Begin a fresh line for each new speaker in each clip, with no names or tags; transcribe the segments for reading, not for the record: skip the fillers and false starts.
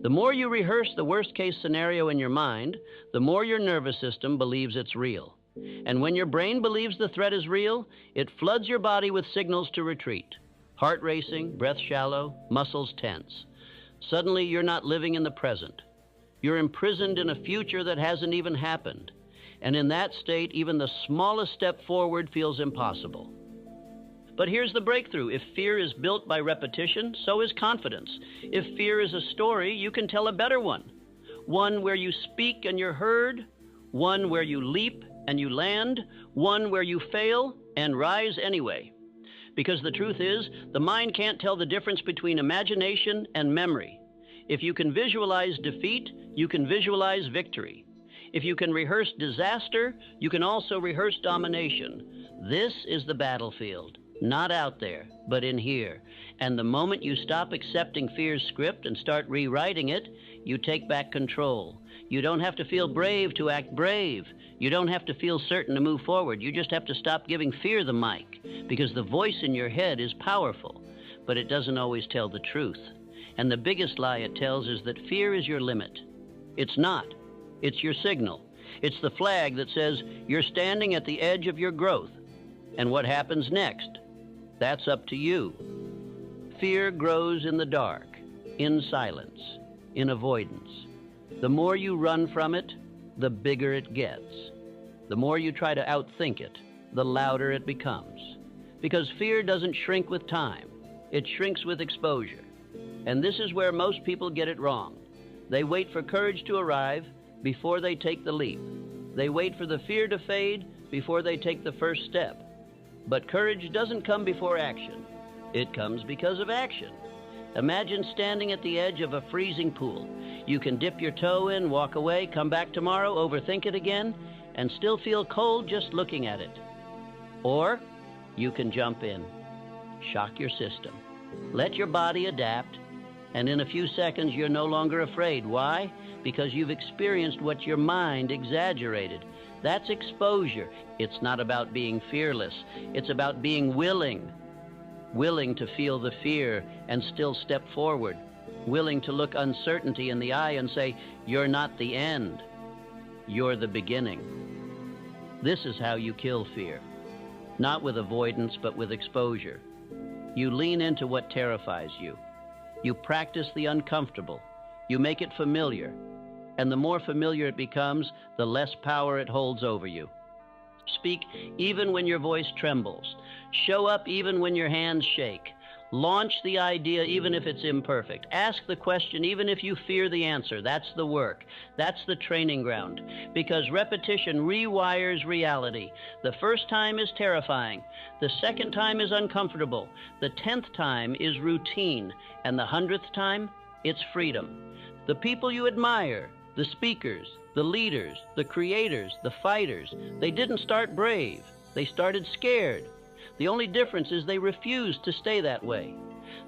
The more you rehearse the worst-case scenario in your mind, the more your nervous system believes it's real. And when your brain believes the threat is real, it floods your body with signals to retreat. Heart racing, breath shallow, muscles tense. Suddenly, you're not living in the present. You're imprisoned in a future that hasn't even happened. And in that state, even the smallest step forward feels impossible. But here's the breakthrough. If fear is built by repetition, so is confidence. If fear is a story, you can tell a better one. One where you speak and you're heard, one where you leap and you land, one where you fail and rise anyway. Because the truth is, the mind can't tell the difference between imagination and memory. If you can visualize defeat, you can visualize victory. If you can rehearse disaster, you can also rehearse domination. This is the battlefield, not out there, but in here. And the moment you stop accepting fear's script and start rewriting it, you take back control. You don't have to feel brave to act brave. You don't have to feel certain to move forward. You just have to stop giving fear the mic, because the voice in your head is powerful, but it doesn't always tell the truth. And the biggest lie it tells is that fear is your limit. It's not. It's your signal. It's the flag that says you're standing at the edge of your growth. And what happens next? That's up to you. Fear grows in the dark, in silence, in avoidance. The more you run from it, the bigger it gets. The more you try to outthink it, the louder it becomes. Because fear doesn't shrink with time. It shrinks with exposure. And this is where most people get it wrong. They wait for courage to arrive before they take the leap. They wait for the fear to fade before they take the first step. But courage doesn't come before action. It comes because of action. Imagine standing at the edge of a freezing pool. You can dip your toe in, walk away, come back tomorrow, overthink it again, and still feel cold just looking at it. Or you can jump in, shock your system, let your body adapt, and in a few seconds you're no longer afraid. Why? Because you've experienced what your mind exaggerated. That's exposure. It's not about being fearless. It's about being willing to feel the fear and still step forward, willing to look uncertainty in the eye and say, you're not the end, you're the beginning. This is how you kill fear. Not with avoidance, but with exposure. You lean into what terrifies you. You practice the uncomfortable. You make it familiar. And the more familiar it becomes, the less power it holds over you. Speak even when your voice trembles. Show up even when your hands shake. Launch the idea even if it's imperfect. Ask the question even if you fear the answer. That's the work. That's the training ground. Because repetition rewires reality. The first time is terrifying. The second time is uncomfortable. The 10th time is routine. And the 100th time, it's freedom. The people you admire, the speakers, the leaders, the creators, the fighters, they didn't start brave. They started scared. The only difference is they refused to stay that way.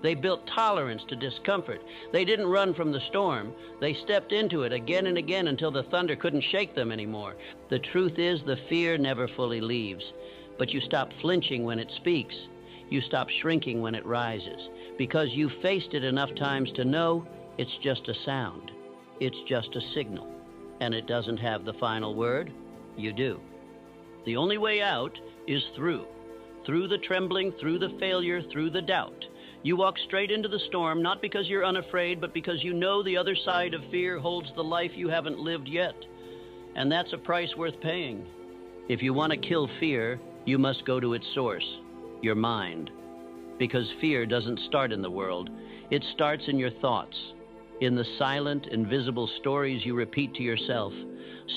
They built tolerance to discomfort. They didn't run from the storm. They stepped into it again and again until the thunder couldn't shake them anymore. The truth is, the fear never fully leaves. But you stop flinching when it speaks. You stop shrinking when it rises. Because you've faced it enough times to know it's just a sound. It's just a signal. And it doesn't have the final word. You do. The only way out is through. Through the trembling, through the failure, through the doubt. You walk straight into the storm, not because you're unafraid, but because you know the other side of fear holds the life you haven't lived yet. And that's a price worth paying. If you want to kill fear, you must go to its source, your mind. Because fear doesn't start in the world. It starts in your thoughts, in the silent, invisible stories you repeat to yourself.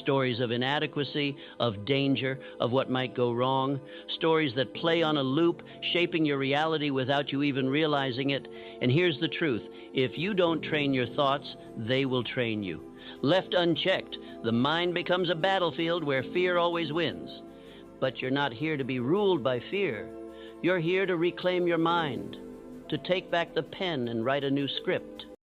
Stories of inadequacy, of danger, of what might go wrong. Stories that play on a loop, shaping your reality without you even realizing it. And here's the truth. If you don't train your thoughts, they will train you. Left unchecked, the mind becomes a battlefield where fear always wins. But you're not here to be ruled by fear. You're here to reclaim your mind, to take back the pen and write a new script.